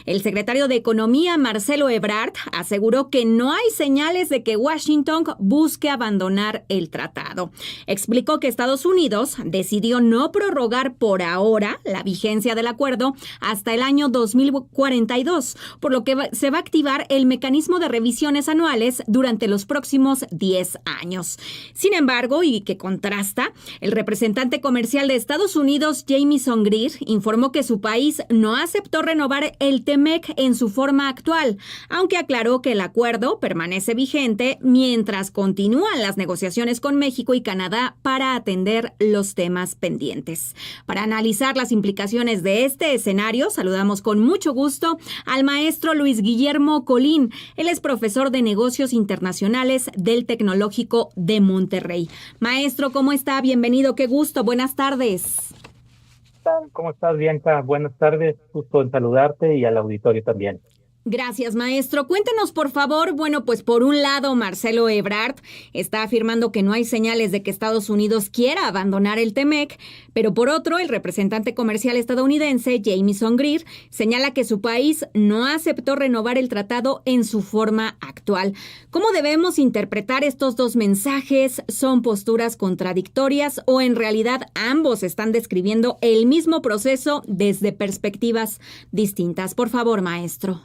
El secretario de Economía, Marcelo Ebrard, aseguró que no hay señales de que Washington busque abandonar el tratado. Explicó que Estados Unidos decidió no prorrogar por ahora la vigencia del acuerdo hasta el año 2042, por lo que se va a activar el mecanismo de revisiones anuales durante los próximos 10 años. Sin embargo, y que contrasta, el representante comercial de Estados Unidos, Jamieson Greer, informó que su país no aceptó renovar el TEMEC en su forma actual, aunque aclaró que el acuerdo permanece vigente mientras continúan las negociaciones con México y Canadá para atender los temas pendientes. Para analizar las implicaciones de este escenario, saludamos con mucho gusto al maestro Luis Guillermo Colín. Él es profesor de negocios internacionales del Tecnológico de Monterrey. Maestro, ¿cómo está? Bienvenido, qué gusto, buenas tardes. ¿Cómo estás, Bianca? Buenas tardes, gusto en saludarte y al auditorio también. Gracias, maestro. Cuéntenos, por favor, bueno, pues por un lado, Marcelo Ebrard está afirmando que no hay señales de que Estados Unidos quiera abandonar el TEMEC, pero por otro, el representante comercial estadounidense, Jamieson Greer, señala que su país no aceptó renovar el tratado en su forma actual. ¿Cómo debemos interpretar estos dos mensajes? ¿Son posturas contradictorias o en realidad ambos están describiendo el mismo proceso desde perspectivas distintas? Por favor, maestro.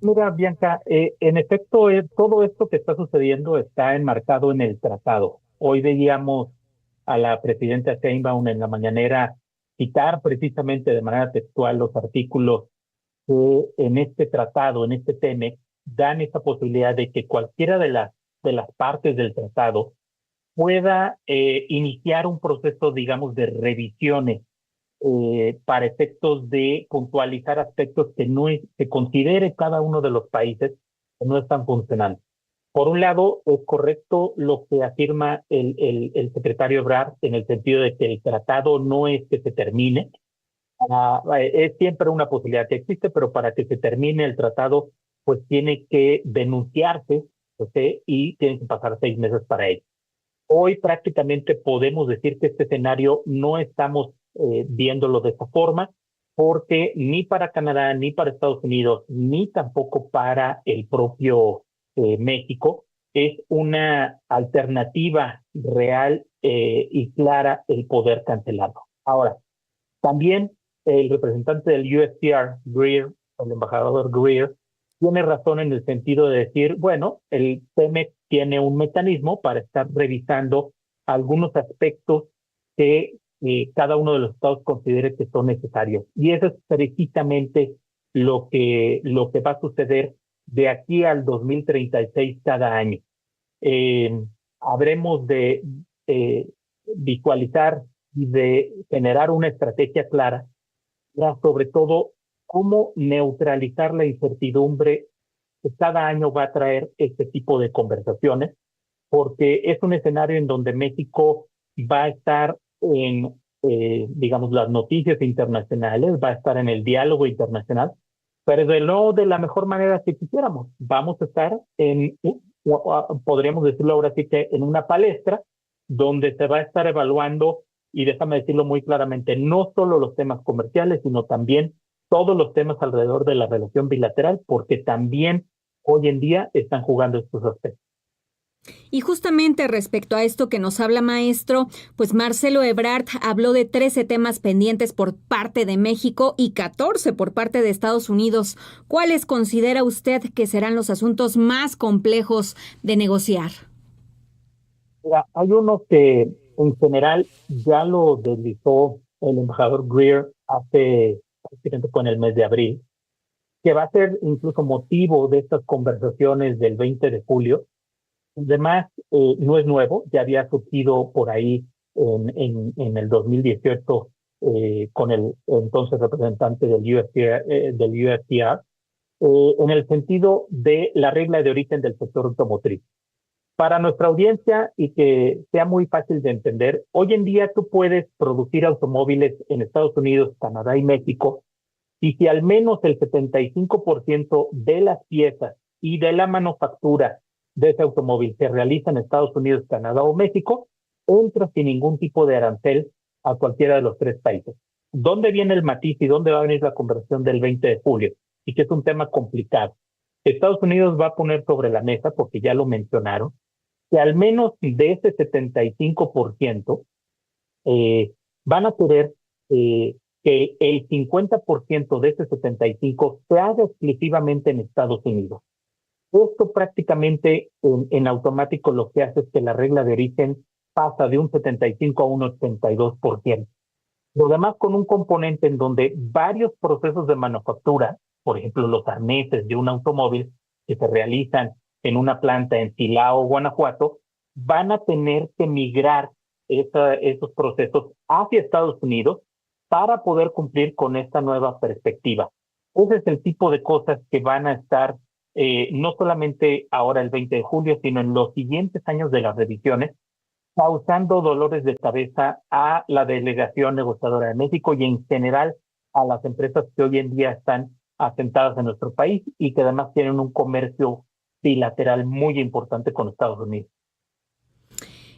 Mira, Bianca, en efecto, todo esto que está sucediendo está enmarcado en el tratado. Hoy veíamos a la presidenta Sheinbaum en la mañanera citar precisamente de manera textual los artículos que en este tratado, en este TEMEC, dan esa posibilidad de que cualquiera de las partes del tratado pueda iniciar un proceso, digamos, de revisiones para efectos de puntualizar aspectos que considere cada uno de los países que no están funcionando. Por un lado, es correcto lo que afirma el secretario Ebrard en el sentido de que el tratado no es que se termine. Es siempre una posibilidad que existe, pero para que se termine el tratado, pues tiene que denunciarse, ¿okay? Y tienen que pasar 6 meses para ello. Hoy prácticamente podemos decir que este escenario no estamos viéndolo de esa forma, porque ni para Canadá, ni para Estados Unidos, ni tampoco para el propio México es una alternativa real y clara el poder cancelarlo. Ahora, también el representante del USTR, Greer, el embajador Greer, tiene razón en el sentido de decir, bueno, el TEMEC tiene un mecanismo para estar revisando algunos aspectos que cada uno de los estados considere que son necesarios. Y eso es precisamente lo que va a suceder de aquí al 2036 cada año. Habremos de visualizar y de generar una estrategia clara, sobre todo cómo neutralizar la incertidumbre que cada año va a traer este tipo de conversaciones, porque es un escenario en donde México va a estar en, digamos, las noticias internacionales, va a estar en el diálogo internacional, pero no de la mejor manera que quisiéramos. Vamos a estar podríamos decirlo ahora sí que en una palestra donde se va a estar evaluando, y déjame decirlo muy claramente, no solo los temas comerciales, sino también todos los temas alrededor de la relación bilateral, porque también hoy en día están jugando estos aspectos. Y justamente respecto a esto que nos habla, maestro, pues Marcelo Ebrard habló de 13 temas pendientes por parte de México y 14 por parte de Estados Unidos. ¿Cuáles considera usted que serán los asuntos más complejos de negociar? Mira, hay uno que en general ya lo deslizó el embajador Greer hace, prácticamente fue en el mes de abril, que va a ser incluso motivo de estas conversaciones del 20 de julio. Además, no es nuevo, ya había surgido por ahí en el 2018 con el entonces representante del USTR, en el sentido de la regla de origen del sector automotriz. Para nuestra audiencia y que sea muy fácil de entender, hoy en día tú puedes producir automóviles en Estados Unidos, Canadá y México, y si al menos el 75% de las piezas y de la manufactura de ese automóvil se realiza en Estados Unidos, Canadá o México, entra sin ningún tipo de arancel a cualquiera de los 3 países. ¿dónde viene el matiz y dónde va a venir la conversión del 20 de julio? Y que es un tema complicado. Estados Unidos va a poner sobre la mesa, porque ya lo mencionaron, que al menos de ese 75% van a querer que el 50% de ese 75% se haga exclusivamente en Estados Unidos. Esto prácticamente en automático lo que hace es que la regla de origen pasa de un 75 a un 82%. Lo demás con un componente en donde varios procesos de manufactura, por ejemplo los arneses de un automóvil que se realizan en una planta en Silao, Guanajuato, van a tener que migrar esos procesos hacia Estados Unidos para poder cumplir con esta nueva perspectiva. Ese es el tipo de cosas que van a estar no solamente ahora el 20 de julio, sino en los siguientes años de las revisiones, causando dolores de cabeza a la delegación negociadora de México y en general a las empresas que hoy en día están asentadas en nuestro país y que además tienen un comercio bilateral muy importante con Estados Unidos.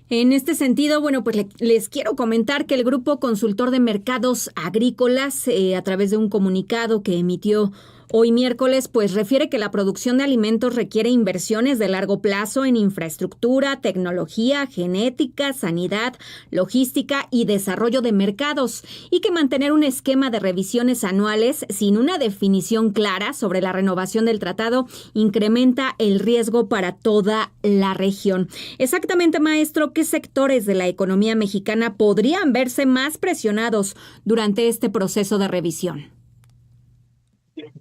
En este sentido, bueno, pues les quiero comentar que el Grupo Consultor de Mercados Agrícolas, a través de un comunicado que emitió hoy miércoles, pues refiere que la producción de alimentos requiere inversiones de largo plazo en infraestructura, tecnología, genética, sanidad, logística y desarrollo de mercados, y que mantener un esquema de revisiones anuales sin una definición clara sobre la renovación del tratado incrementa el riesgo para toda la región. Exactamente, maestro, ¿qué sectores de la economía mexicana podrían verse más presionados durante este proceso de revisión?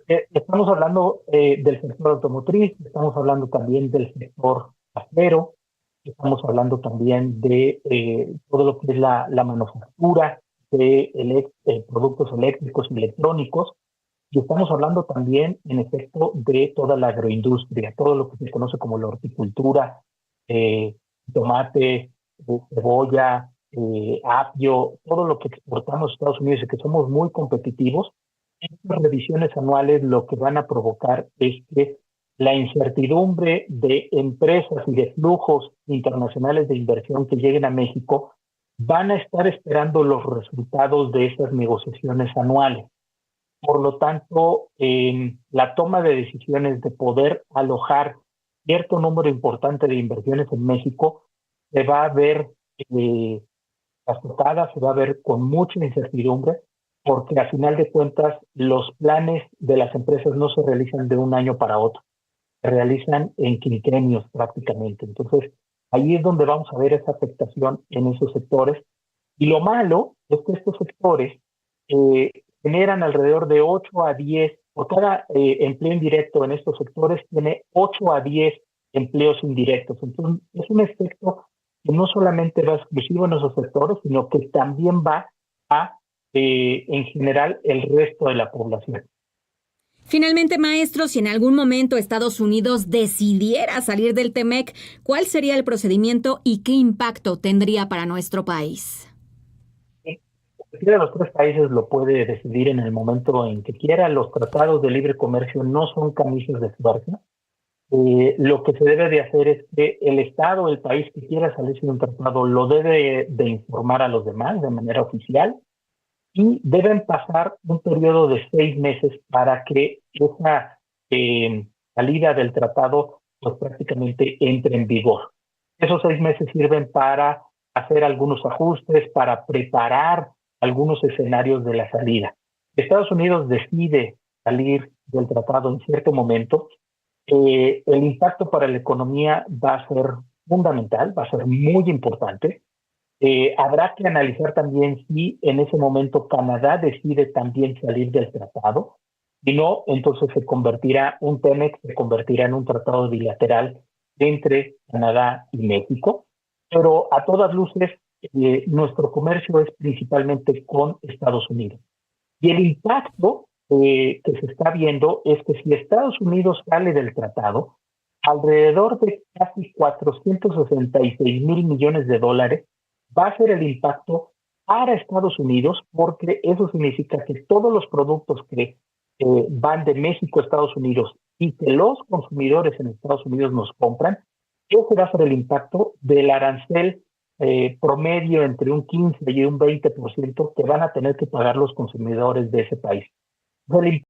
Estamos hablando del sector automotriz, estamos hablando también del sector acero, estamos hablando también de todo lo que es la manufactura de productos eléctricos y electrónicos, y estamos hablando también, en efecto, de toda la agroindustria, todo lo que se conoce como la horticultura, tomate, cebolla, apio, todo lo que exportamos a Estados Unidos y que somos muy competitivos. Estas revisiones anuales lo que van a provocar es que la incertidumbre de empresas y de flujos internacionales de inversión que lleguen a México van a estar esperando los resultados de esas negociaciones anuales. Por lo tanto, la toma de decisiones de poder alojar cierto número importante de inversiones en México se va a ver azotada, se va a ver con mucha incertidumbre, porque a final de cuentas los planes de las empresas no se realizan de un año para otro, se realizan en quinquenios prácticamente. Entonces, ahí es donde vamos a ver esa afectación en esos sectores. Y lo malo es que estos sectores generan alrededor de 8 a 10, por cada empleo indirecto en estos sectores tiene 8 a 10 empleos indirectos. Entonces, es un efecto que no solamente va exclusivo en esos sectores, sino que también va a en general el resto de la población. Finalmente, maestro, si en algún momento Estados Unidos decidiera salir del TEMEC, ¿cuál sería el procedimiento y qué impacto tendría para nuestro país? Cualquiera de los tres países lo puede decidir en el momento en que quiera. Los tratados de libre comercio no son camisas de fuerza. Lo que se debe de hacer es que el Estado, el país que quiera salirse de un tratado, lo debe de informar a los demás de manera oficial, y deben pasar un periodo de 6 meses para que esa salida del tratado pues prácticamente entre en vigor. Esos 6 meses sirven para hacer algunos ajustes, para preparar algunos escenarios de la salida. Estados Unidos decide salir del tratado en cierto momento, el impacto para la economía va a ser fundamental, va a ser muy importante. Habrá que analizar también si en ese momento Canadá decide también salir del tratado. Si no, entonces un TEMEC se convertirá en un tratado bilateral entre Canadá y México. Pero a todas luces, nuestro comercio es principalmente con Estados Unidos. Y el impacto que se está viendo es que si Estados Unidos sale del tratado, alrededor de casi 466,000 millones de dólares va a ser el impacto para Estados Unidos, porque eso significa que todos los productos que van de México a Estados Unidos y que los consumidores en Estados Unidos nos compran, ese va a ser el impacto del arancel promedio entre un 15 y un 20% que van a tener que pagar los consumidores de ese país. El